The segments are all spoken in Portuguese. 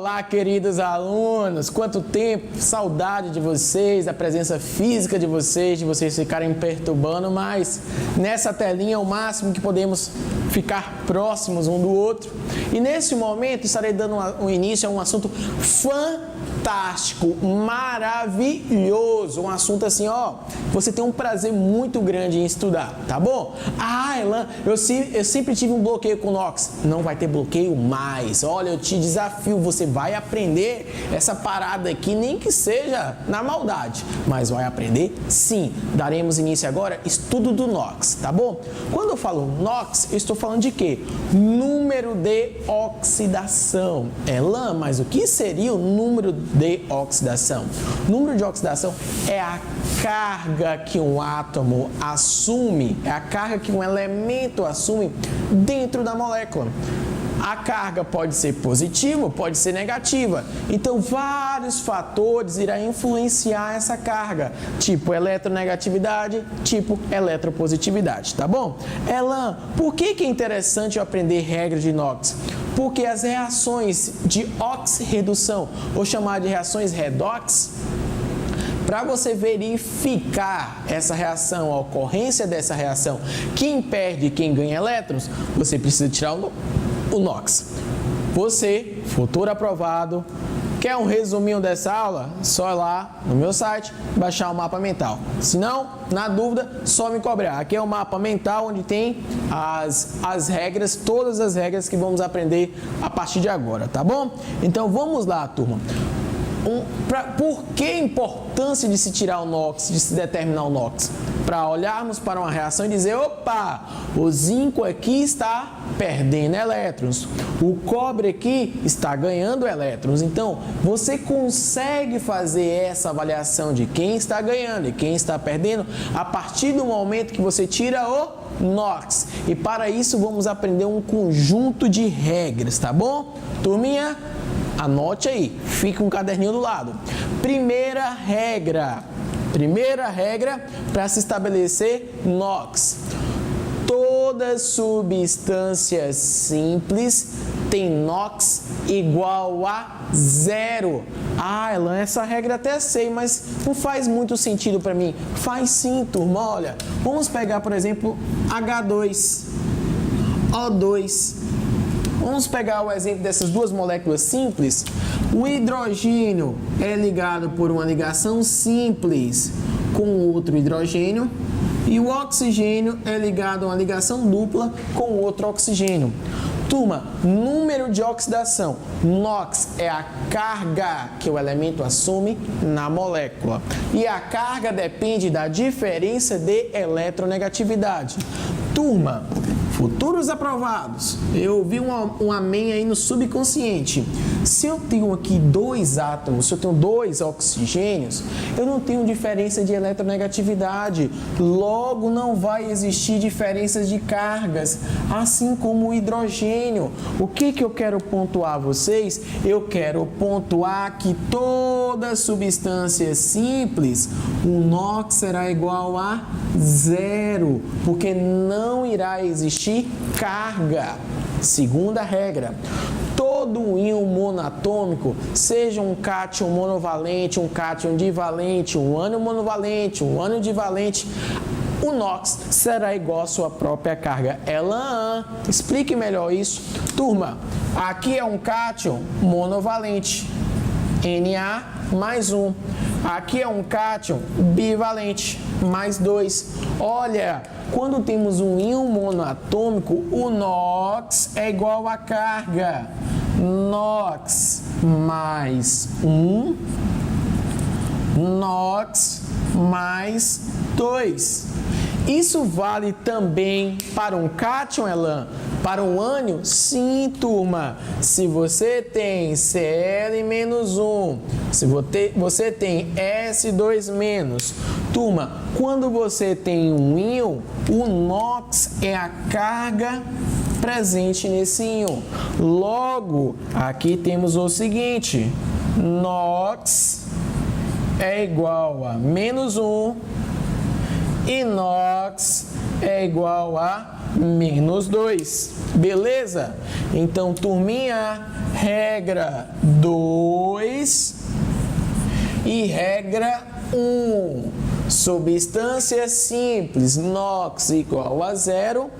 Olá, queridos alunos! Quanto tempo, saudade de vocês, da presença física de vocês ficarem me perturbando, mas nessa telinha é o máximo que podemos ficar próximos um do outro. E nesse momento estarei dando um início a um assunto fantástico, maravilhoso, um assunto assim, ó, você tem um prazer muito grande em estudar, tá bom? Ah, Elan, eu sempre tive um bloqueio com o Nox. Não vai ter bloqueio mais. Olha, eu te desafio, você vai aprender essa parada aqui, nem que seja na maldade, mas vai aprender sim. Daremos início agora estudo do Nox, tá bom? Quando eu falo Nox, eu estou falando de quê? Número de oxidação. Elan, mas o que seria o número de oxidação? O número de oxidação é a carga que um átomo assume, é a carga que um elemento assume dentro da molécula. A carga pode ser positiva, pode ser negativa. Então, vários fatores irão influenciar essa carga, tipo eletronegatividade, tipo eletropositividade, tá bom? Elan, por que é interessante eu aprender regras de Nox? Porque as reações de oxirredução, ou chamar de reações redox, para você verificar essa reação, a ocorrência dessa reação, quem perde e quem ganha elétrons, você precisa tirar o Nox. Você, futuro aprovado, quer um resuminho dessa aula? Só ir lá no meu site, baixar o mapa mental. Se não, na dúvida, só me cobrar. Aqui é o mapa mental onde tem as regras, todas as regras que vamos aprender a partir de agora, tá bom? Então vamos lá, turma. Por que a importância de se tirar o Nox, de se determinar o Nox? Para olharmos para uma reação e dizer, opa, o zinco aqui está perdendo elétrons, o cobre aqui está ganhando elétrons. Então, você consegue fazer essa avaliação de quem está ganhando e quem está perdendo a partir do momento que você tira o Nox. E para isso, vamos aprender um conjunto de regras, tá bom? Turminha, anote aí, fica um caderninho do lado. Primeira regra para se estabelecer Nox. Toda substância simples tem Nox igual a 0. Ah, Elan, essa regra até sei, mas não faz muito sentido para mim. Faz sim, turma, olha. Vamos pegar, por exemplo, H2, O2. Vamos pegar o exemplo dessas duas moléculas simples. O hidrogênio é ligado por uma ligação simples com outro hidrogênio e o oxigênio é ligado a uma ligação dupla com outro oxigênio. Turma, número de oxidação. Nox é a carga que o elemento assume na molécula. E a carga depende da diferença de eletronegatividade. Turma, futuros aprovados, eu ouvi um amém aí no subconsciente. Se eu tenho aqui dois átomos, se eu tenho dois oxigênios, eu não tenho diferença de eletronegatividade. Logo, não vai existir diferenças de cargas, assim como o hidrogênio. O que eu quero pontuar a vocês? Eu quero pontuar que toda substância simples, o Nox será igual a 0, porque não irá existir carga. Segunda regra, todo íon monatômico, seja um cátion monovalente, um cátion divalente, um ânion monovalente, um ânion divalente, o Nox será igual à sua própria carga. Elan, explique melhor isso. Turma, aqui é um cátion monovalente, Na mais 1. Aqui é um cátion bivalente, mais 2. Olha, quando temos um íon monoatômico, o Nox é igual à carga. Nox mais 1, Nox mais 2. Isso vale também para um cátion, Elan? Para um ânion? Sim, turma. Se você tem Cl-1, se você tem S2-, turma, quando você tem um íon, o Nox é a carga presente nesse íon. Logo, aqui temos o seguinte, Nox é igual a -1 e Nox é igual a menos 2. Beleza? Então, turminha, regra 2 e regra 1. Substância simples, NOx igual a 0.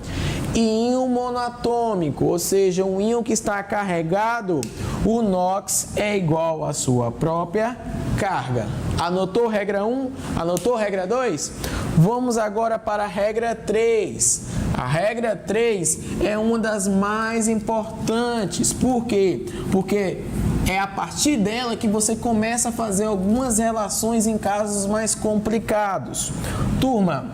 E íon monoatômico, ou seja, um íon que está carregado, o NOx é igual à sua própria carga. Anotou regra 1? Anotou regra 2? Vamos agora para a regra 3. A regra 3 é uma das mais importantes. Por quê? Porque é a partir dela que você começa a fazer algumas relações em casos mais complicados. Turma,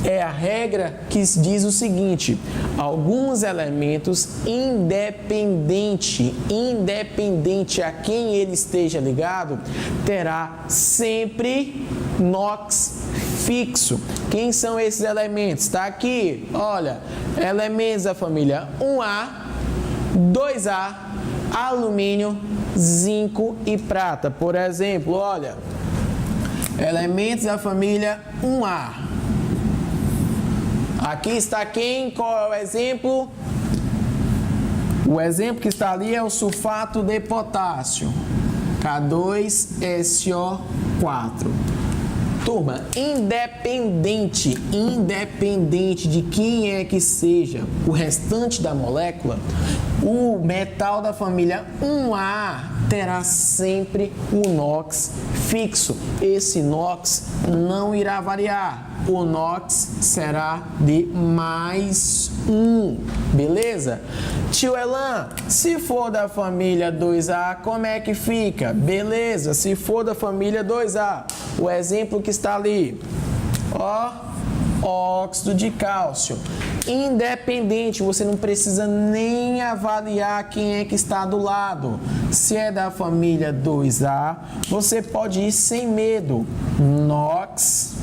é a regra que diz o seguinte: alguns elementos, independente a quem ele esteja ligado, terá sempre NOx fixo. Quem são esses elementos? Está aqui, olha, elementos da família 1A, 2A, alumínio, zinco e prata. Por exemplo, olha, elementos da família 1A. Aqui está quem? Qual é o exemplo? O exemplo que está ali é o sulfato de potássio, K2SO4. Turma, independente de quem é que seja o restante da molécula, o metal da família 1A terá sempre o NOx fixo. Esse NOx não irá variar. O NOx será de mais 1, beleza? Tio Elan, se for da família 2A, como é que fica? Beleza, se for da família 2A, o exemplo que está ali, ó, óxido de cálcio. Independente, você não precisa nem avaliar quem é que está do lado. Se é da família 2A, você pode ir sem medo. NOx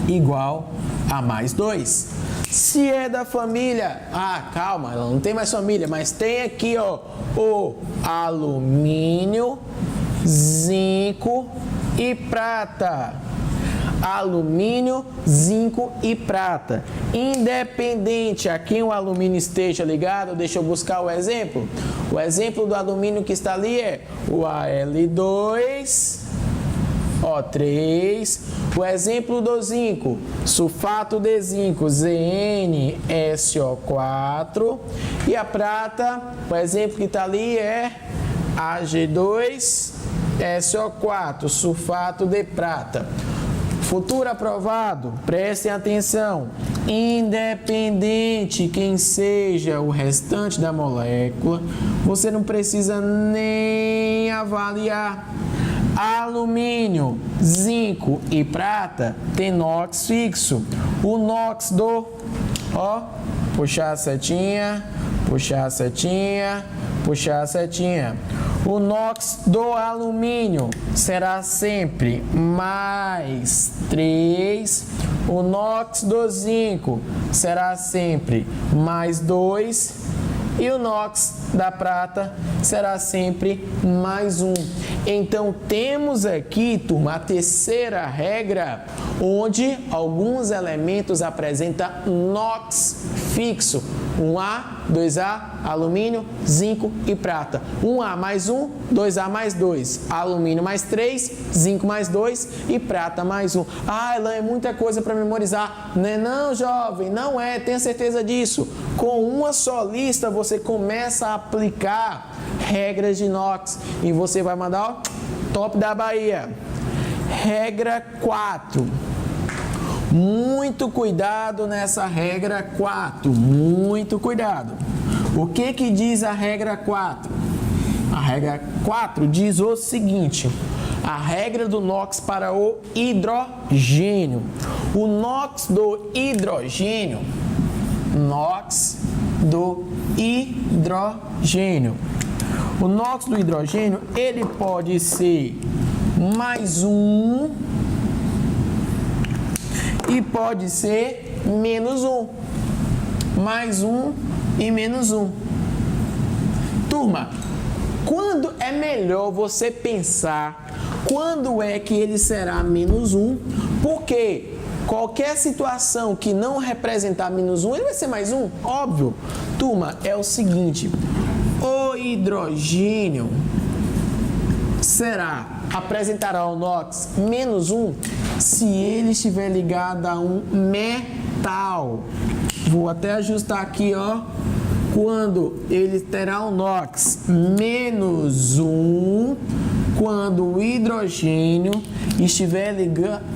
igual a mais 2. Se é da família, calma, ela não tem mais família, mas tem aqui, ó, o alumínio, zinco e prata. Alumínio, zinco e prata. Independente a quem o alumínio esteja ligado, deixa eu buscar o exemplo. O exemplo do alumínio que está ali é o Al2, O3. O exemplo do zinco, sulfato de zinco, ZnSO4. E a prata, o exemplo que está ali é Ag2SO4, sulfato de prata. Futuro aprovado, prestem atenção. Independente quem seja o restante da molécula, você não precisa nem avaliar. Alumínio, zinco e prata tem NOx fixo. O NOx puxar a setinha, puxar a setinha, puxar a setinha. O NOx do alumínio será sempre mais 3. O NOx do zinco será sempre mais 2. E o NOx da prata será sempre mais 1. Então, temos aqui, turma, a terceira regra, onde alguns elementos apresentam NOx fixo. 1A, 2A, alumínio, zinco e prata. 1A mais 1, 2A mais 2. Alumínio mais 3, zinco mais 2 e prata mais 1. Elan, é muita coisa para memorizar. Não é não, jovem? Não é, tenha certeza disso. Com uma só lista, você começa a aplicar regras de NOx. E você vai mandar, ó, top da Bahia. Regra 4. Muito cuidado nessa regra 4, muito cuidado. O que diz a regra 4? A regra 4 diz o seguinte: a regra do NOx para o hidrogênio. O NOx do hidrogênio, o NOx do hidrogênio, ele pode ser mais 1 e pode ser menos 1. Mais 1 e menos 1. Turma, quando é melhor você pensar quando é que ele será menos 1? Porque Qualquer situação que não representar menos 1, ele vai ser mais 1, óbvio. Turma, é o seguinte, o hidrogênio apresentará o NOx menos 1 se ele estiver ligado a um metal. Vou até ajustar aqui, ó. Quando ele terá o NOx menos 1, quando o hidrogênio estiver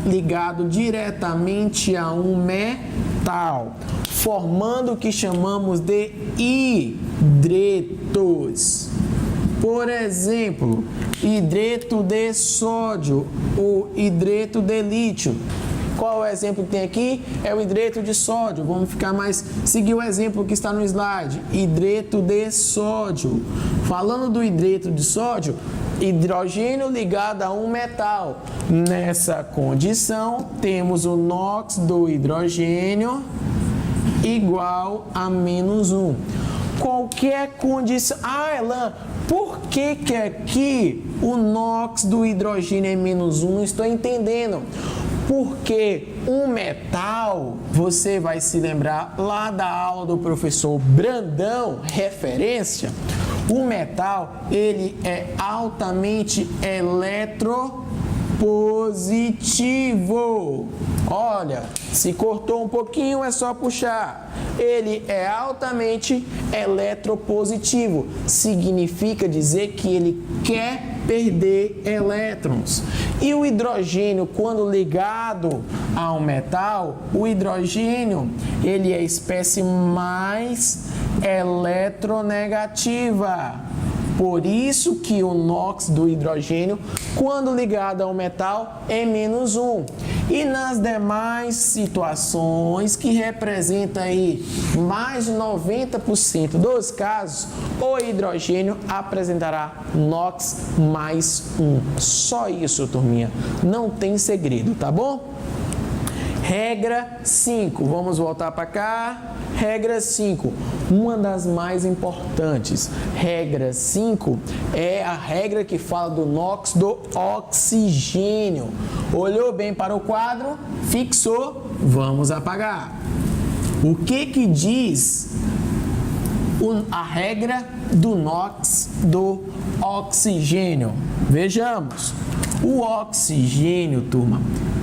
ligado diretamente a um metal, formando o que chamamos de hidretos. Por exemplo, hidreto de sódio ou hidreto de lítio. Qual é o exemplo que tem aqui? É o hidreto de sódio. Vamos seguir o exemplo que está no slide. Hidreto de sódio. Falando do hidreto de sódio, hidrogênio ligado a um metal. Nessa condição, temos o NOx do hidrogênio igual a menos 1. Qualquer condição... Elan, por que aqui o NOx do hidrogênio é menos 1? Não estou entendendo. Porque um metal, você vai se lembrar lá da aula do professor Brandão, referência, o metal, ele é altamente eletropositivo. Olha, se cortou um pouquinho, é só puxar. Ele é altamente eletropositivo. Significa dizer que ele quer perder elétrons. E o hidrogênio, quando ligado a um metal, o hidrogênio, ele é a espécie mais eletronegativa. Por isso que o NOx do hidrogênio, quando ligado a um metal, é menos 1. E nas demais situações que representam aí mais de 90% dos casos, o hidrogênio apresentará NOx mais 1. Só isso, turminha. Não tem segredo, tá bom? Regra 5. Vamos voltar para cá. Regra 5. Uma das mais importantes. Regra 5 é a regra que fala do NOx do oxigênio. Olhou bem para o quadro? Fixou? Vamos apagar. O que diz a regra do NOx do oxigênio? Vejamos. O oxigênio, turma,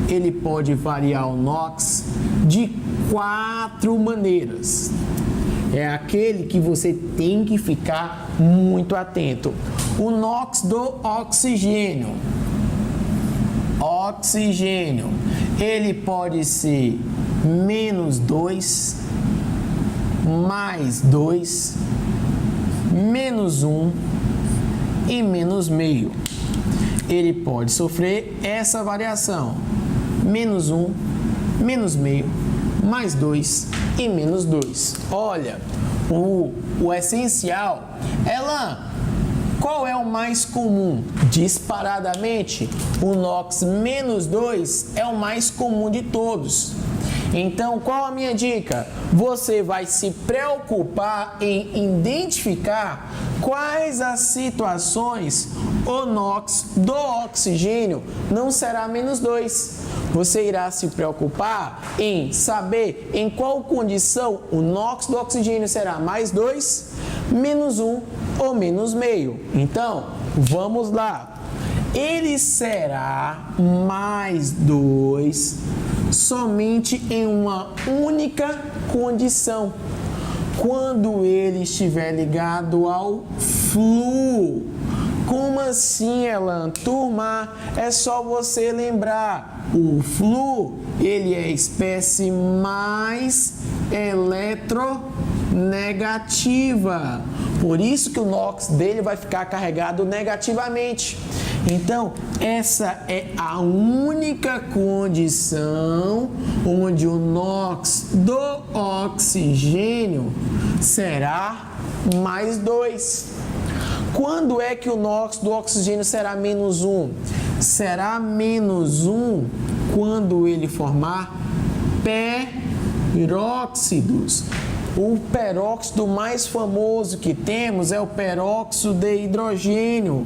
ele pode variar o NOx de 4 maneiras. É aquele que você tem que ficar muito atento. O NOx do oxigênio. Oxigênio, ele pode ser menos 2, mais 2, menos 1 e menos meio. Ele pode sofrer essa variação, menos 1, menos meio, mais 2 e menos 2. Olha, o essencial, qual é o mais comum? Disparadamente, o NOx menos 2 é o mais comum de todos. Então, qual a minha dica? Você vai se preocupar em identificar quais as situações o NOx do oxigênio não será menos 2. Você irá se preocupar em saber em qual condição o NOx do oxigênio será mais 2, menos 1 ou menos meio. Então, vamos lá. Ele será mais 2 somente em uma única condição, quando ele estiver ligado ao flúor. Como assim, Elan? Turma, é só você lembrar, o flúor, ele é a espécie mais eletronegativa. Por isso que o NOx dele vai ficar carregado negativamente. Então, essa é a única condição onde o NOx do oxigênio será mais 2. Quando é que o NOx do oxigênio será menos 1? Será menos 1 quando ele formar peróxidos. O peróxido mais famoso que temos é o peróxido de hidrogênio,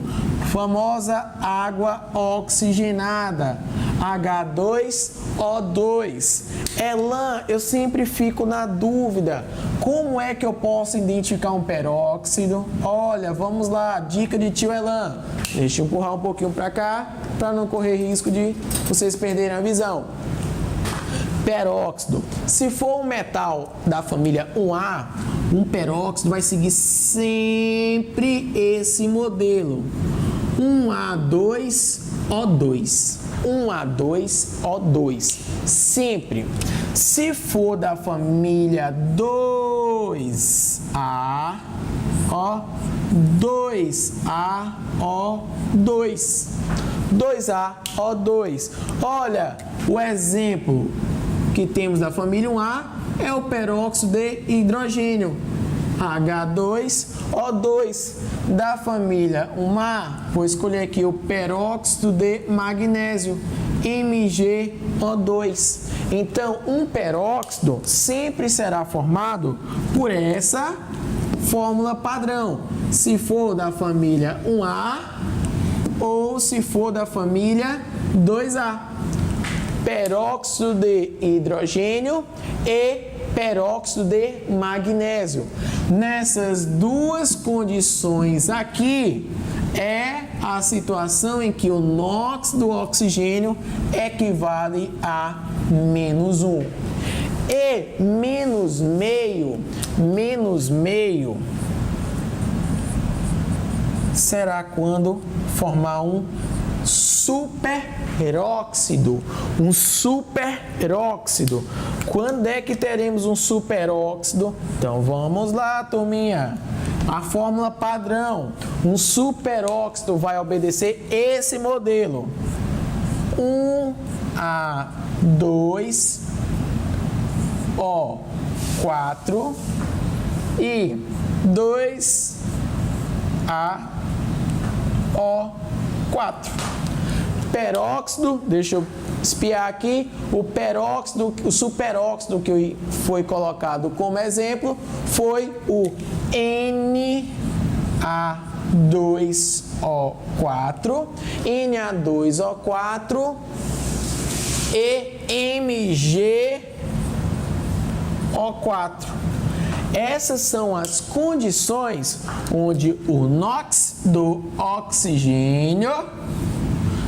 famosa água oxigenada. H2O2. Elan, eu sempre fico na dúvida. Como é que eu posso identificar um peróxido? Olha, vamos lá, dica de tio Elan. Deixa eu empurrar um pouquinho para cá, para não correr risco de vocês perderem a visão. Peróxido. Se for um metal da família 1A, um peróxido vai seguir sempre esse modelo. 1A2O2. 1A2O2. Sempre. Se for da família 2A, ó, 2AO2. 2AO2. Olha, o exemplo que temos da família 1A é o peróxido de hidrogênio, H2O2. Da família 1A, vou escolher aqui o peróxido de magnésio, MgO2. Então, um peróxido sempre será formado por essa fórmula padrão, se for da família 1A ou se for da família 2A. Peróxido de hidrogênio e peróxido de magnésio. Nessas duas condições aqui, é a situação em que o NOx do oxigênio equivale a -1. E menos meio será quando formar um superóxido. Um superóxido. Quando é que teremos um superóxido? Então vamos lá, turminha. A fórmula padrão. Um superóxido vai obedecer esse modelo. 1A2O4 e 2AO4. Peróxido, deixa eu espiar aqui, o superóxido que foi colocado como exemplo foi o Na2O4, Na2O4 e MgO4. Essas são as condições onde o NOx do oxigênio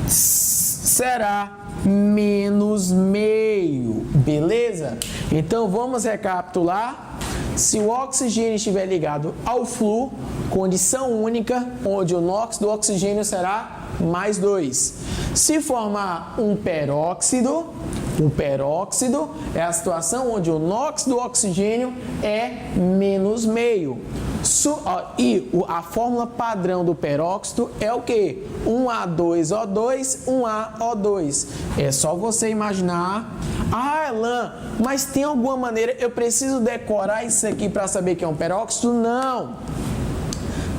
será -meio, beleza? Então vamos recapitular. Se o oxigênio estiver ligado ao flúor, condição única, onde o NOx do oxigênio será +2. Se formar um peróxido é a situação onde o NOx do oxigênio é -meio. E a fórmula padrão do peróxido é o que? 1A2O2, 1AO2. É só você imaginar. Ah, Elan, mas tem alguma maneira, eu preciso decorar isso aqui para saber que é um peróxido? Não.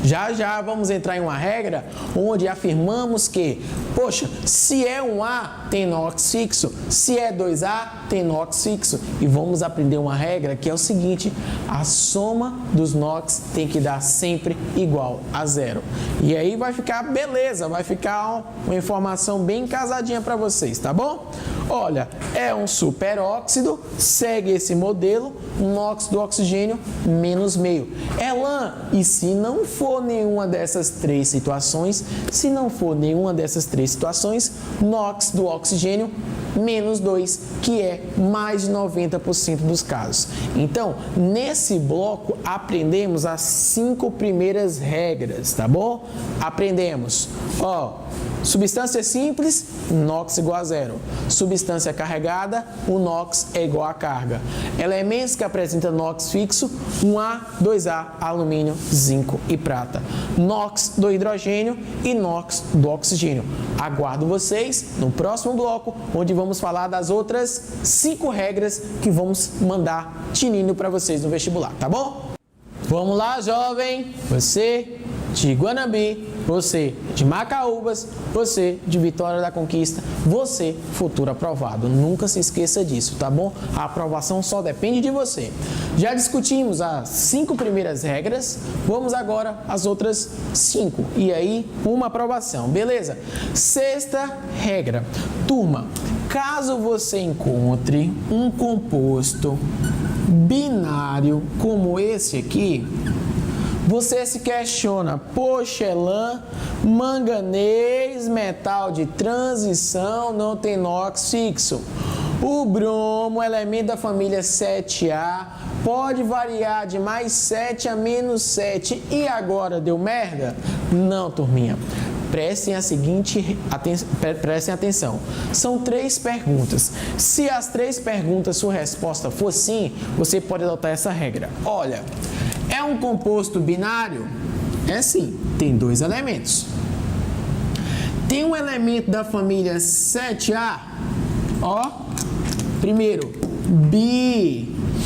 Já vamos entrar em uma regra onde afirmamos que, poxa, se é 1A, tem NOx fixo, se é 2A, tem NOx fixo. E vamos aprender uma regra que é o seguinte: a soma dos NOx tem que dar sempre igual a 0. E aí vai ficar beleza, vai ficar uma informação bem casadinha para vocês, tá bom? Olha, é um superóxido, segue esse modelo, NOx do oxigênio -meio. Elan, e se não for nenhuma dessas três situações, NOx do oxigênio -2, que é mais de 90% dos casos. Então, nesse bloco, aprendemos as 5 primeiras regras, tá bom? Aprendemos, substância simples, NOx igual a 0. Substância carregada, o NOx é igual a carga. Elementos que apresentam NOx fixo, 1A, 2A, alumínio, zinco e prata. NOx do hidrogênio e NOx do oxigênio. Aguardo vocês no próximo bloco, onde vamos falar das outras 5 regras que vamos mandar tinindo para vocês no vestibular, tá bom? Vamos lá, jovem! Você de Guanambi, você de Macaúbas, você de Vitória da Conquista, você futuro aprovado. Nunca se esqueça disso, tá bom? A aprovação só depende de você. Já discutimos as 5 primeiras regras, vamos agora às outras 5. E aí, uma aprovação, beleza? 6ª regra. Turma, caso você encontre um composto binário como esse aqui, você se questiona, poxa, Elan, manganês, metal de transição, não tem NOx fixo. O bromo, elemento da família 7A, pode variar de mais 7 a menos 7. E agora deu merda? Não, turminha. Prestem atenção. São 3 perguntas. Se as 3 perguntas sua resposta for sim, você pode adotar essa regra. Olha, é um composto binário? É sim, tem 2 elementos. Tem um elemento da família 7A, ó, primeiro,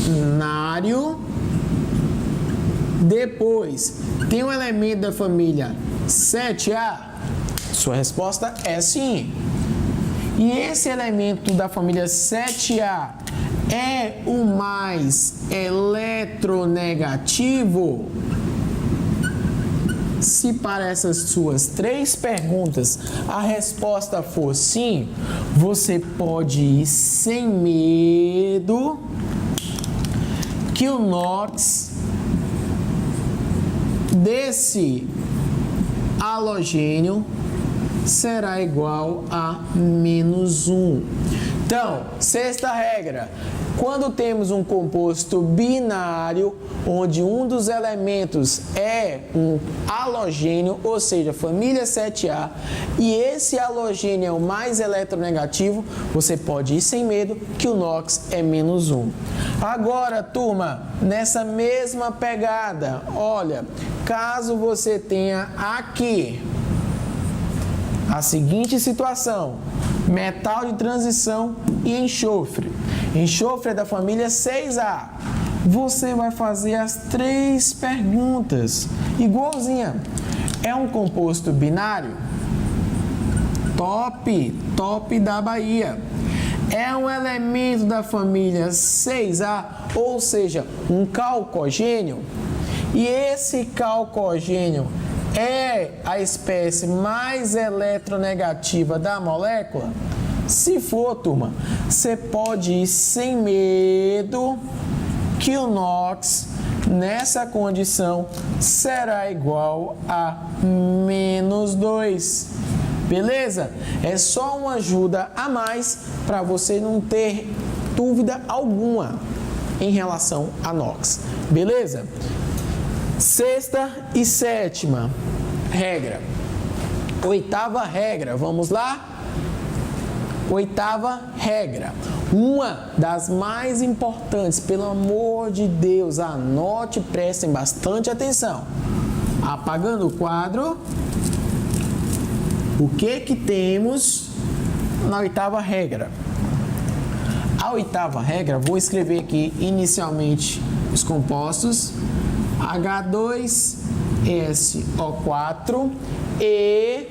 binário. Depois, tem um elemento da família 7A? Sua resposta é sim. E esse elemento da família 7A é o mais eletronegativo? Se para essas suas 3 perguntas a resposta for sim, você pode ir sem medo que o NOx desse halogênio será igual a -1. Então, 6ª regra, quando temos um composto binário, onde um dos elementos é um halogênio, ou seja, família 7A, e esse halogênio é o mais eletronegativo, você pode ir sem medo que o NOx é -1. Agora, turma, nessa mesma pegada, olha, caso você tenha aqui a seguinte situação: metal de transição e enxofre. Enxofre é da família 6A. Você vai fazer as 3 perguntas igualzinha. É um composto binário? Top da Bahia. É um elemento da família 6A, ou seja, um calcogênio? E esse calcogênio é a espécie mais eletronegativa da molécula? Se for, turma, você pode ir sem medo que o NOx nessa condição será igual a -2. Beleza? É só uma ajuda a mais para você não ter dúvida alguma em relação a NOx. Beleza? 6ª e 7ª regra. 8ª regra, vamos lá? 8ª regra. Uma das mais importantes, pelo amor de Deus, anote, prestem bastante atenção. Apagando o quadro, o que temos na 8ª regra? A 8ª regra, vou escrever aqui inicialmente os compostos: H2SO4 e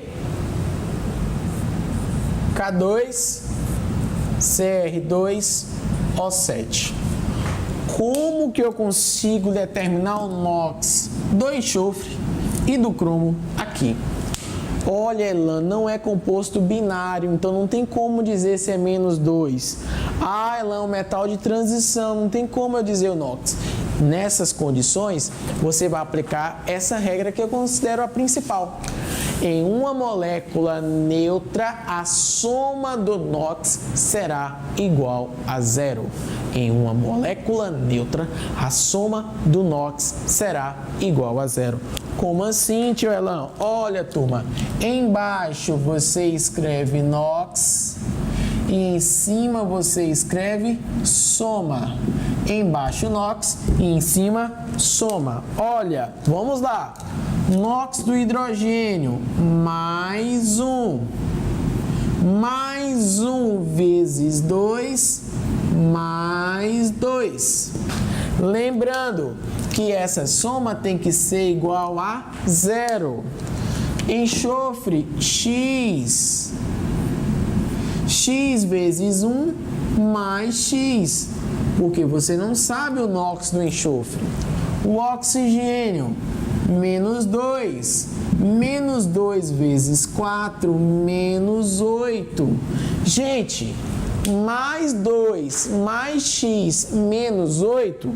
K2CR2O7. Como que eu consigo determinar o NOx do enxofre e do cromo aqui? Olha, Elan, não é composto binário, então não tem como dizer se é -2. Ah, Elan, um metal de transição, não tem como eu dizer o NOx. Nessas condições, você vai aplicar essa regra que eu considero a principal. Em uma molécula neutra, a soma do NOx será igual a 0. Em uma molécula neutra, a soma do NOx será igual a 0. Como assim, tio Elan? Olha, turma, embaixo você escreve NOx e em cima você escreve soma. Embaixo NOx e em cima soma. Olha, vamos lá. NOx do hidrogênio, mais 1 vezes 2, mais 2. Lembrando que essa soma tem que ser igual a 0. Enxofre, X vezes 1 mais X, porque você não sabe o NOx do enxofre. O oxigênio, -2. -2 vezes 4, -8. Gente, mais 2 mais x menos 8,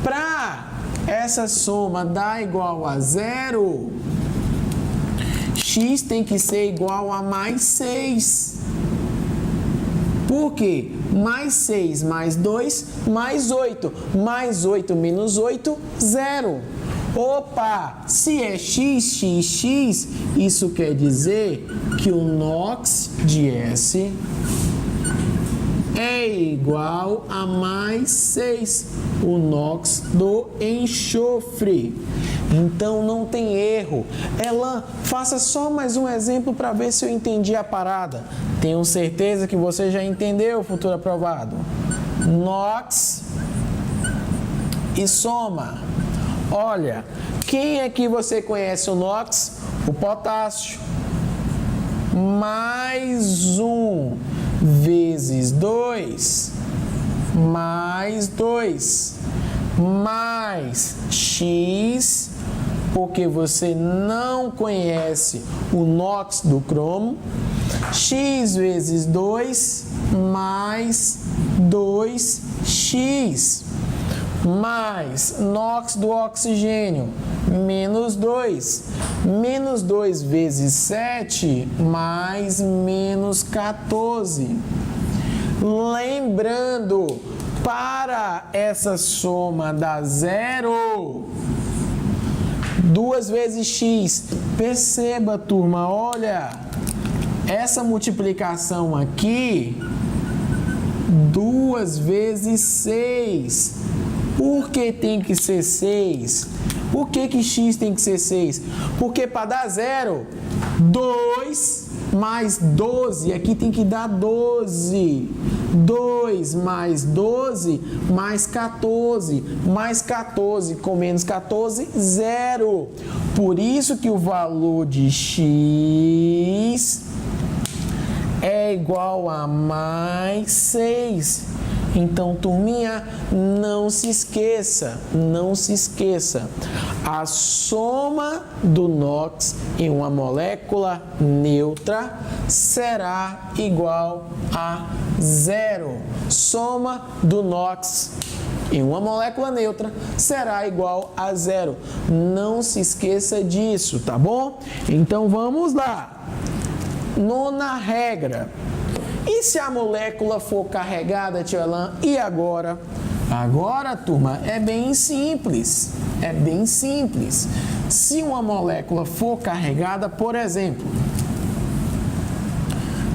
para essa soma dar igual a 0, x tem que ser igual a mais 6. Por quê? Mais 6 mais 2 mais 8. Mais 8 menos 8, 0. Opa! Se é x, isso quer dizer que o NOx de S é igual a mais 6, o NOx do enxofre. Então não tem erro. Elan, faça só mais um exemplo para ver se eu entendi a parada. Tenho certeza que você já entendeu, futuro aprovado. NOx e soma. Olha, quem é que você conhece o NOx? O potássio. Mais 1 vezes 2, mais 2, mais x, porque você não conhece o NOx do cromo, x vezes 2, mais 2x, mais NOx do oxigênio, menos 2. Menos 2 vezes 7, mais menos 14. Lembrando, para essa soma dar 0, 2 vezes x. Perceba, turma, olha, essa multiplicação aqui, 2 vezes 6. Por que tem que ser 6? Por que x tem que ser 6? Porque para dar 0, 2 mais 12, aqui tem que dar 12. 2 mais 12, mais 14. Mais 14 com menos 14, 0. Por isso que o valor de x é igual a mais 6. Então, turminha, não se esqueça, a soma do NOx em uma molécula neutra será igual a 0. Soma do NOx em uma molécula neutra será igual a 0. Não se esqueça disso, tá bom? Então, vamos lá. Nona regra. E se a molécula for carregada, tio Elan, e agora? Agora, turma, é bem simples. Se uma molécula for carregada, por exemplo,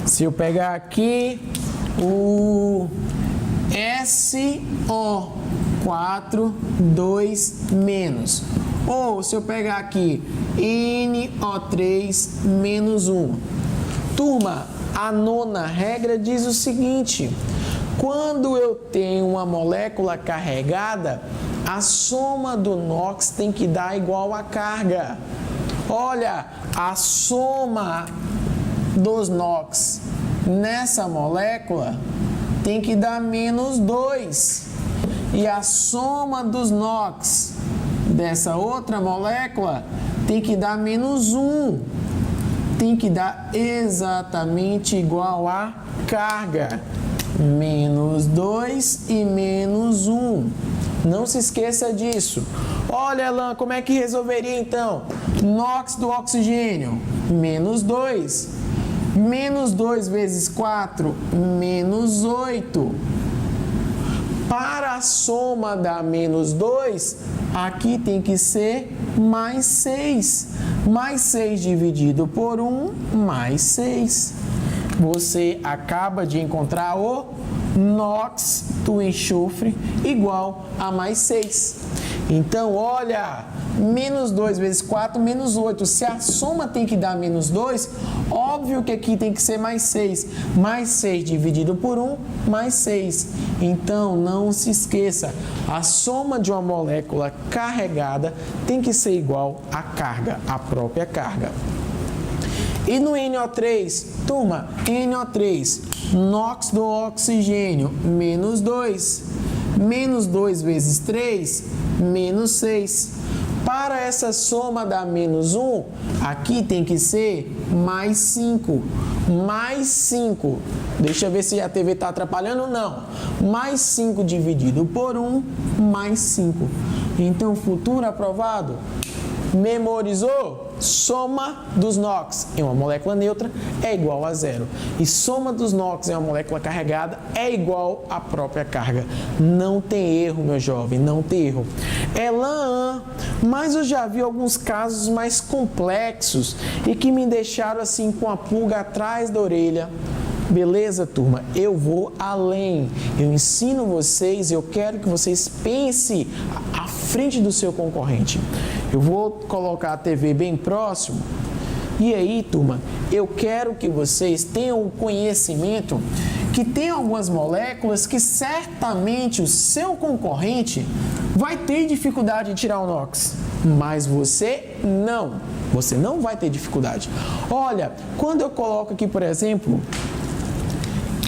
se eu pegar aqui o SO4, 2 menos, ou se eu pegar aqui NO3 menos 1. Turma, a nona regra diz o seguinte: quando eu tenho uma molécula carregada, a soma do NOx tem que dar igual à carga. Olha, a soma dos NOx nessa molécula tem que dar menos 2. E a soma dos NOx dessa outra molécula tem que dar menos 1. Tem que dar exatamente igual a carga. Menos 2 e menos 1. Não se esqueça disso. Olha, Elan, como é que resolveria então? NOx do oxigênio, menos 2. Menos 2 vezes 4, menos 8. Para a soma da menos 2, aqui tem que ser mais 6. Mais 6 dividido por 1, mais 6. Você acaba de encontrar o NOx do enxofre igual a mais 6. Então, olha, menos 2 vezes 4, menos 8. Se a soma tem que dar menos 2, óbvio que aqui tem que ser mais 6. Mais 6 dividido por 1, mais 6. Então, não se esqueça, a soma de uma molécula carregada tem que ser igual à carga, à própria carga. E no NO3, turma, NO3, NOx do oxigênio, menos 2. Menos 2 vezes 3, menos 6. Para essa soma dar menos 1, aqui tem que ser mais 5. Mais 5. Deixa eu ver se a TV está atrapalhando. Não. Mais 5 dividido por 1, mais 5. Então, futuro aprovado. Memorizou? Soma dos NOx em uma molécula neutra é igual a zero. E soma dos NOx em uma molécula carregada é igual à própria carga. Não tem erro, meu jovem, não tem erro. Elan, mas eu já vi alguns casos mais complexos e que me deixaram assim com a pulga atrás da orelha. Beleza, turma? Eu vou além. Eu ensino vocês, eu quero que vocês pensem à frente do seu concorrente. Eu vou colocar a TV bem próximo. E aí, turma, eu quero que vocês tenham o conhecimento que tem algumas moléculas que certamente o seu concorrente vai ter dificuldade de tirar o NOx, mas você não. Você não vai ter dificuldade. Olha, quando eu coloco aqui, por exemplo,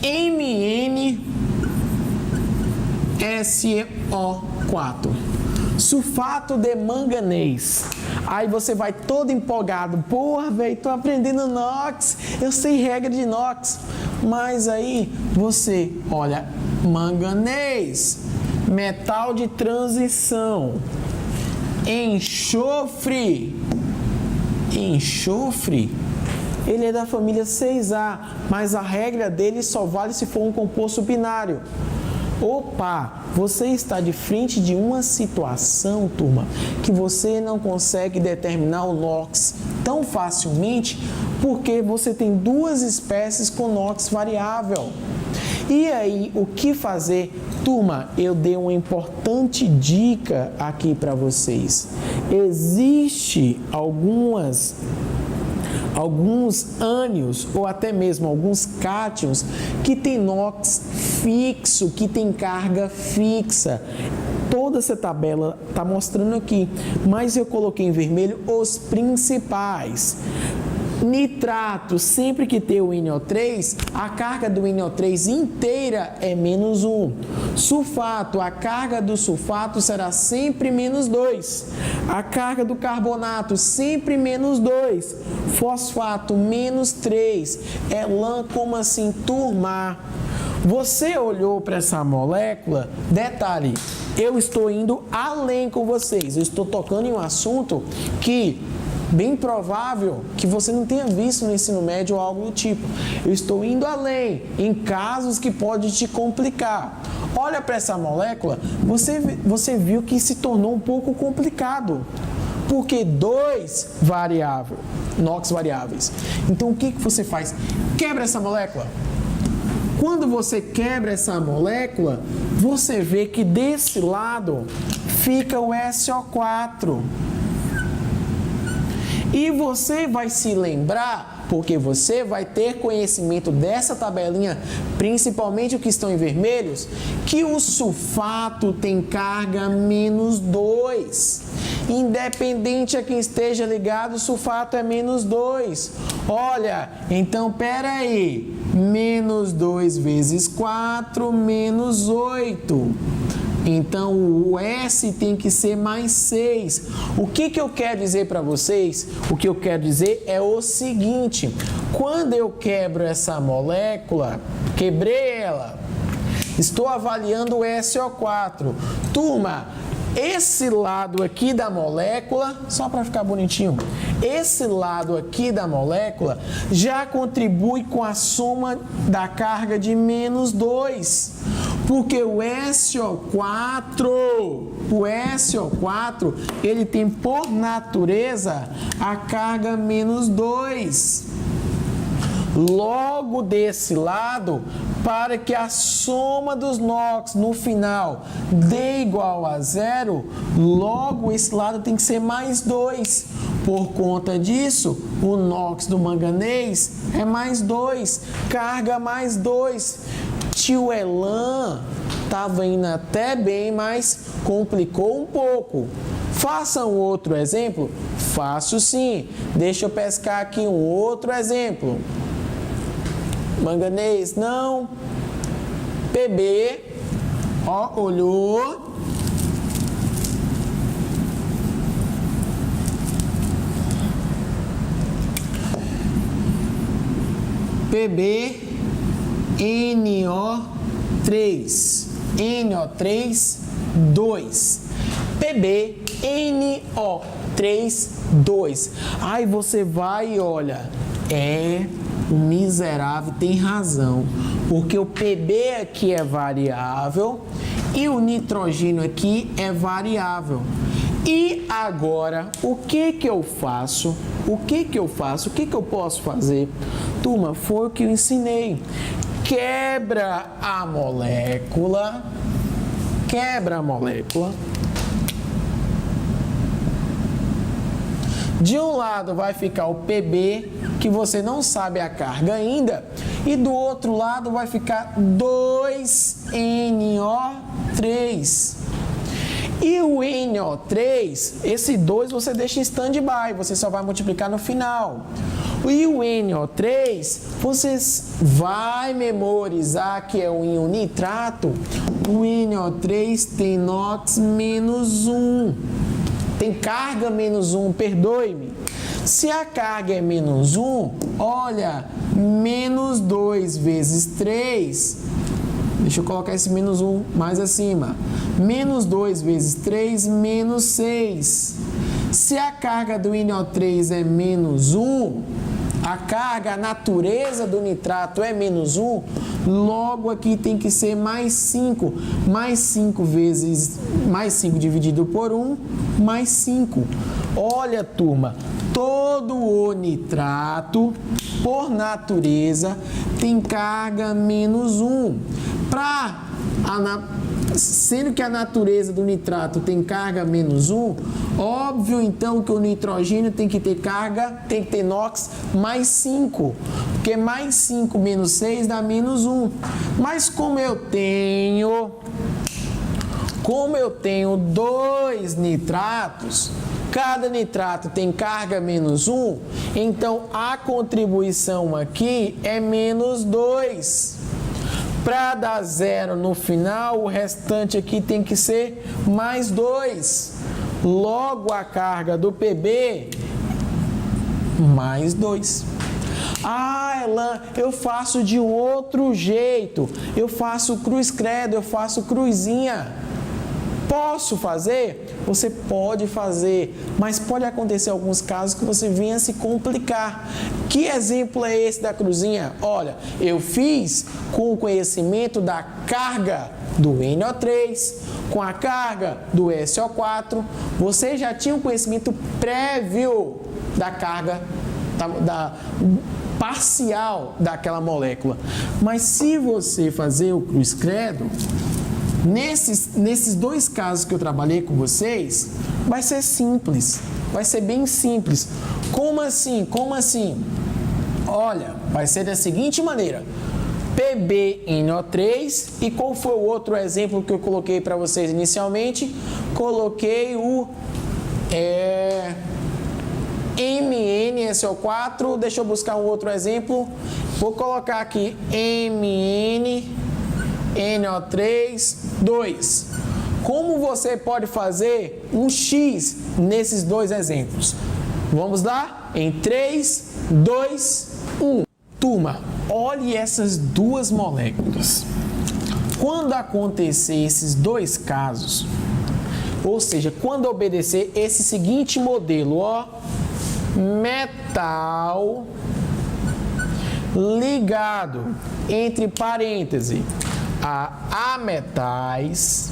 MnSO4, sulfato de manganês. Aí você vai todo empolgado. Porra, velho, tô aprendendo NOx, eu sei regra de NOx. Mas aí você olha, manganês, metal de transição, enxofre. Enxofre, ele é da família 6A, mas a regra dele só vale se for um composto binário. Opa, você está de frente de uma situação, turma, que você não consegue determinar o NOx tão facilmente porque você tem duas espécies com NOx variável. E aí, o que fazer? Turma, eu dei uma importante dica aqui para vocês. Existe alguns ânions ou até mesmo alguns cátions que tem NOx fixo, que tem carga fixa. Toda essa tabela está mostrando aqui, mas eu coloquei em vermelho os principais. Nitrato, sempre que tem o NO3, a carga do NO3 inteira é menos 1. Sulfato, a carga do sulfato será sempre menos 2. A carga do carbonato, sempre menos 2. Fosfato, menos 3. Elan, como assim, turma? Você olhou para essa molécula? Detalhe, eu estou indo além com vocês. Eu estou tocando em um assunto que bem provável que você não tenha visto no ensino médio ou algo do tipo. Eu estou indo além, em casos que pode te complicar. Olha para essa molécula, você viu que se tornou um pouco complicado, porque dois variáveis, NOx variáveis. Então o que você faz? Quebra essa molécula. Quando você quebra essa molécula, você vê que desse lado fica o SO4. E você vai se lembrar, porque você vai ter conhecimento dessa tabelinha, principalmente o que estão em vermelhos, que o sulfato tem carga menos 2. Independente a quem esteja ligado, o sulfato é menos 2. Olha, então pera aí, menos 2 vezes 4, menos 8. Então, o S tem que ser mais 6. O que eu quero dizer para vocês? O que eu quero dizer é o seguinte. Quando eu quebro essa molécula, quebrei ela, estou avaliando o SO4. Turma, esse lado aqui da molécula, só para ficar bonitinho, esse lado aqui da molécula já contribui com a soma da carga de menos 2. Porque o SO4, ele tem por natureza a carga menos 2. Logo desse lado, para que a soma dos NOx no final dê igual a 0, logo esse lado tem que ser mais 2. Por conta disso, o NOx do manganês é mais 2, carga mais 2. Tio Elan estava indo até bem, mas complicou um pouco. Faça um outro exemplo? Faço sim. Deixa eu pescar aqui um outro exemplo. Manganês, não. PB, ó, olhou. PB, NO3. NO3, 2. PB, NO3, 2. Aí você vai e olha, o miserável tem razão, porque o PB aqui é variável e o nitrogênio aqui é variável. E agora, o que que eu faço? O que que eu posso fazer? Turma, foi o que eu ensinei. Quebra a molécula. De um lado vai ficar o PB, que você não sabe a carga ainda, e do outro lado vai ficar 2NO3. E o NO3, esse 2 você deixa em stand-by, você só vai multiplicar no final. E o NO3, você vai memorizar que é o íon nitrato. O NO3 tem NOx menos 1. Tem carga menos 1, perdoe-me. Se a carga é menos 1, olha, menos 2 vezes 3. Deixa eu colocar esse menos 1 mais acima. Menos 2 vezes 3, menos 6. Se a carga do NO3 é menos 1, a carga, a natureza do nitrato é menos 1, logo aqui tem que ser mais 5. Mais 5 dividido por 1, mais 5. Olha, turma, todo o nitrato, por natureza, tem carga menos 1. Sendo que a natureza do nitrato tem carga menos 1, óbvio então que o nitrogênio tem que ter carga, tem que ter NOx mais 5, porque mais 5 menos 6 dá menos 1. Mas como eu tenho 2 nitratos, cada nitrato tem carga menos 1, então a contribuição aqui é menos 2. Para dar 0 no final, o restante aqui tem que ser mais 2. Logo, a carga do PB, mais 2. Ah, Elan, eu faço de outro jeito. Eu faço cruz credo, eu faço cruzinha. Posso fazer? Você pode fazer, mas pode acontecer alguns casos que você venha se complicar. Que exemplo é esse da cruzinha? Olha, eu fiz com o conhecimento da carga do NO3, com a carga do SO4. Você já tinha um conhecimento prévio da carga parcial daquela molécula. Mas se você fazer o cruz credo, nesses dois casos que eu trabalhei com vocês, vai ser simples, vai ser bem simples. Como assim? Olha, vai ser da seguinte maneira: PbNO3, e qual foi o outro exemplo que eu coloquei para vocês inicialmente? Coloquei o MnSO4, deixa eu buscar um outro exemplo, vou colocar aqui MnNO3, 2. Como você pode fazer um X nesses dois exemplos? Vamos lá? Em 3, 2, 1. Turma, olhe essas duas moléculas. Quando acontecer esses dois casos, ou seja, quando obedecer esse seguinte modelo, ó, metal ligado, entre parênteses, a ametais,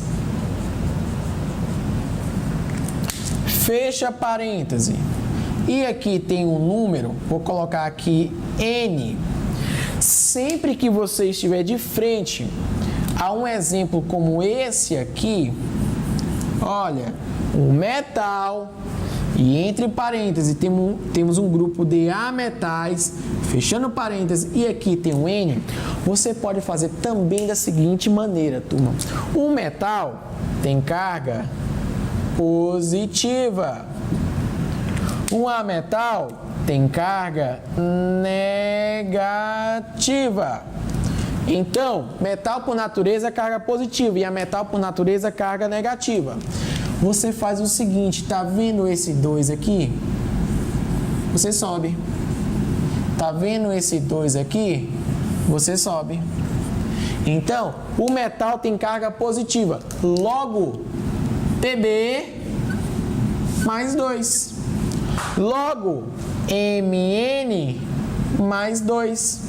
fecha parêntese, e aqui tem um número, vou colocar aqui N. Sempre que você estiver de frente a um exemplo como esse aqui, olha, um metal, e entre parênteses temos um grupo de ametais, fechando parênteses, e aqui tem um N, você pode fazer também da seguinte maneira, turma. Um metal tem carga positiva. Um ametal tem carga negativa. Então, metal por natureza é carga positiva e ametal por natureza é carga negativa. Você faz o seguinte, tá vendo esse 2 aqui? Você sobe. Tá vendo esse 2 aqui? Você sobe. Então, o metal tem carga positiva. Logo, Pb mais 2. Logo, Mn mais 2.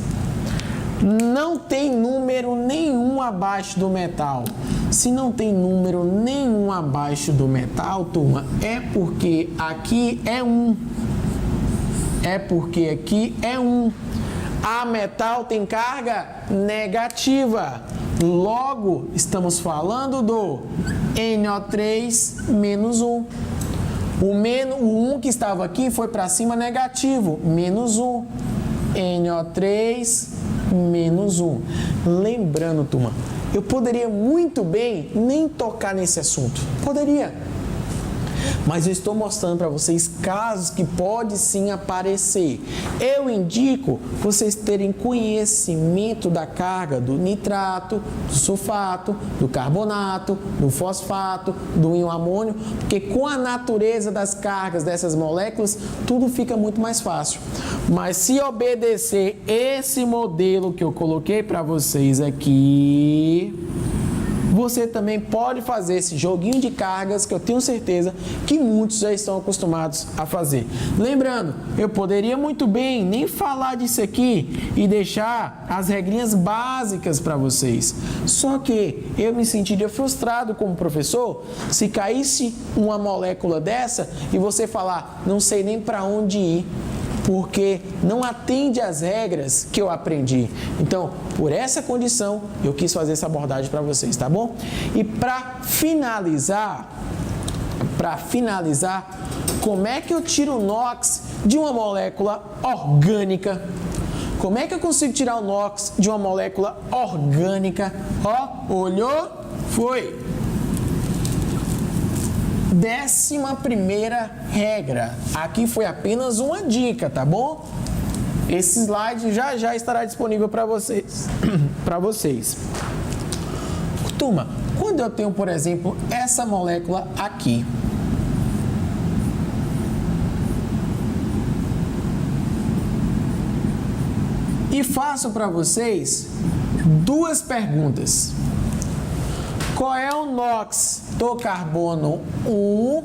Não tem número nenhum abaixo do metal. Se não tem número nenhum abaixo do metal, turma, é porque aqui é 1. É porque aqui é 1. A metal tem carga negativa. Logo, estamos falando do NO3 menos 1. O 1 que estava aqui foi para cima negativo, menos 1. NO3 menos 1. Lembrando, turma, eu poderia muito bem nem tocar nesse assunto. Poderia. Mas eu estou mostrando para vocês casos que pode sim aparecer. Eu indico vocês terem conhecimento da carga do nitrato, do sulfato, do carbonato, do fosfato, do íon amônio, porque com a natureza das cargas dessas moléculas, tudo fica muito mais fácil. Mas se obedecer esse modelo que eu coloquei para vocês aqui, você também pode fazer esse joguinho de cargas que eu tenho certeza que muitos já estão acostumados a fazer. Lembrando, eu poderia muito bem nem falar disso aqui e deixar as regrinhas básicas para vocês. Só que eu me sentiria frustrado como professor se caísse uma molécula dessa e você falar, não sei nem para onde ir, porque não atende às regras que eu aprendi. Então, por essa condição, eu quis fazer essa abordagem para vocês, tá bom? E para finalizar, como é que eu tiro o NOx de uma molécula orgânica? Como é que eu consigo tirar o NOx de uma molécula orgânica? Ó, olhou? Foi! 11ª regra. Aqui foi apenas uma dica, tá bom? Esse slide já estará disponível para vocês. Turma, quando eu tenho, por exemplo, essa molécula aqui, e faço para vocês duas perguntas. Qual é o NOx do carbono 1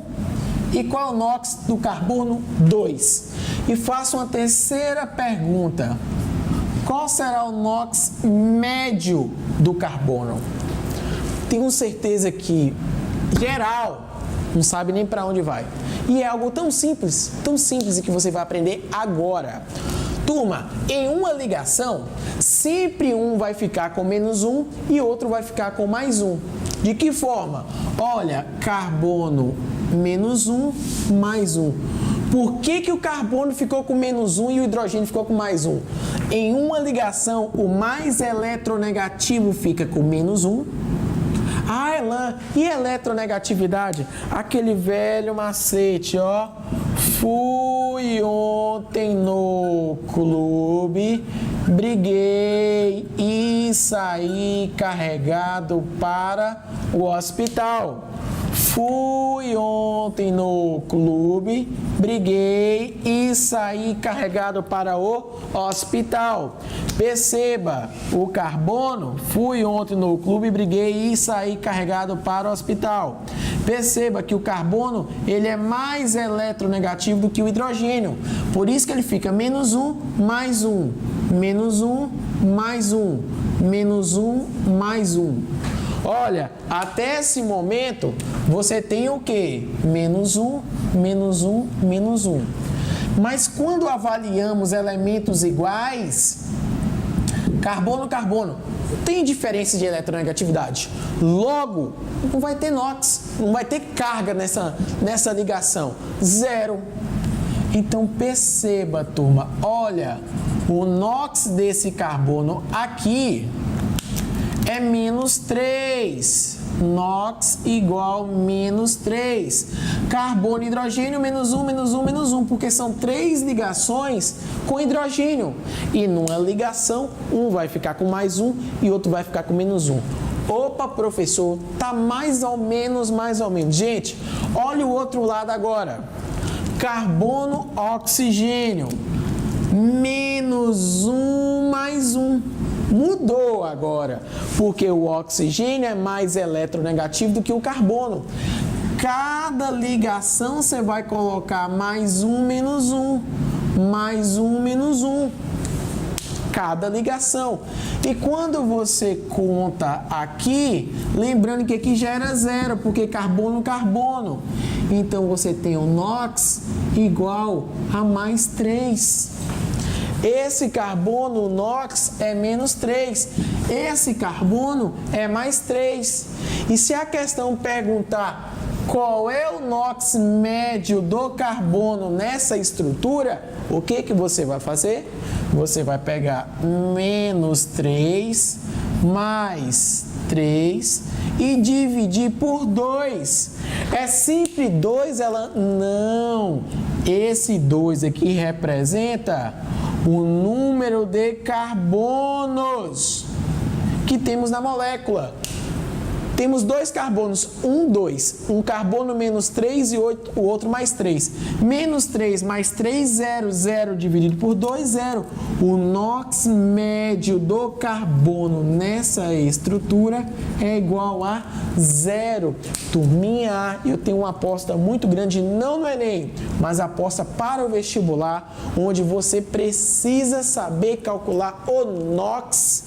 e qual é o NOx do carbono 2? E faço uma terceira pergunta. Qual será o NOx médio do carbono? Tenho certeza que geral não sabe nem para onde vai. E é algo tão simples e que você vai aprender agora. Turma, em uma ligação, sempre um vai ficar com menos 1 e outro vai ficar com mais 1. De que forma? Olha, carbono menos 1, mais 1. Por que o carbono ficou com menos 1 e o hidrogênio ficou com mais 1? Em uma ligação, o mais eletronegativo fica com menos 1. Ah, Elan, e eletronegatividade? Aquele velho macete, ó. Fui ontem no clube, briguei e saí carregado para o hospital. Fui ontem no clube, briguei e saí carregado para o hospital. Perceba, o carbono, fui ontem no clube, briguei e saí carregado para o hospital. Perceba que o carbono, ele é mais eletronegativo do que o hidrogênio. Por isso que ele fica menos 1, mais 1, menos 1, mais 1, menos 1, mais 1. Olha, até esse momento, você tem o quê? Menos 1, menos 1, menos 1. Mas quando avaliamos elementos iguais, carbono, carbono, não tem diferença de eletronegatividade. Logo, não vai ter NOx, não vai ter carga nessa ligação. Zero. Então, perceba, turma, olha, o NOx desse carbono aqui é menos 3. NOx igual menos 3. Carbono e hidrogênio, menos 1, menos 1, menos 1, porque são 3 ligações com hidrogênio. E numa ligação, um vai ficar com mais 1 e outro vai ficar com menos 1. Opa, professor, tá mais ou menos, mais ou menos. Gente, olha o outro lado agora. Carbono, oxigênio. menos 1 mais 1. Mudou agora, porque o oxigênio é mais eletronegativo do que o carbono. Cada ligação você vai colocar mais 1 menos 1, mais 1 menos 1. Cada ligação. E quando você conta aqui, lembrando que aqui já era zero, porque carbono, carbono. Então, você tem o NOx igual a mais 3. Esse carbono, o NOx, é menos 3. Esse carbono é mais 3. E se a questão perguntar qual é o NOx médio do carbono nessa estrutura, o que que você vai fazer? Você vai pegar menos 3 mais 3 e dividir por 2. É sempre 2, ela? Não. Esse 2 aqui representa o número de carbonos que temos na molécula. Temos 2 carbonos, 2. Um carbono menos 3 e o outro mais 3. Menos 3 mais 3, 0, 0 dividido por 2, 0. O NOx médio do carbono nessa estrutura é igual a 0. Turminha, eu tenho uma aposta muito grande, não no Enem, mas aposta para o vestibular, onde você precisa saber calcular o NOx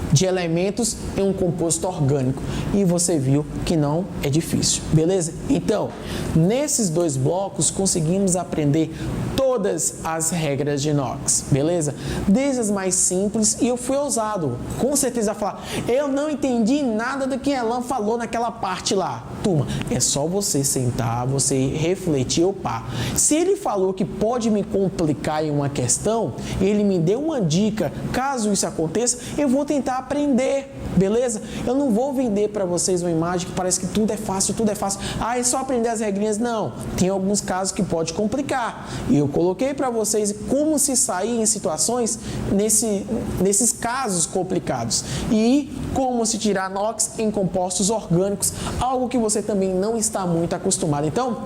de elementos em um composto orgânico. E você viu que não é difícil, beleza? Então, nesses 2 blocos, conseguimos aprender todas as regras de NOx, beleza? Desde as mais simples, e eu fui ousado, com certeza, a falar, eu não entendi nada do que Elan falou naquela parte lá. Turma, é só você sentar, você refletir, opa. Se ele falou que pode me complicar em uma questão, ele me deu uma dica, caso isso aconteça, eu vou tentar aprender, beleza? Eu não vou vender para vocês uma imagem que parece que tudo é fácil, tudo é fácil. Ah, é só aprender as regrinhas. Não, tem alguns casos que pode complicar. E eu coloquei para vocês como se sair em situações nesses casos complicados. E como se tirar NOx em compostos orgânicos, algo que você também não está muito acostumado. Então,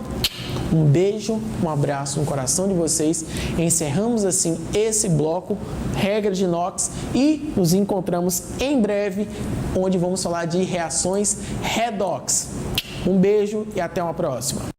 um beijo, um abraço no coração de vocês. Encerramos assim esse bloco, regra de NOx, e nos encontramos em breve, onde vamos falar de reações redox. Um beijo e até uma próxima.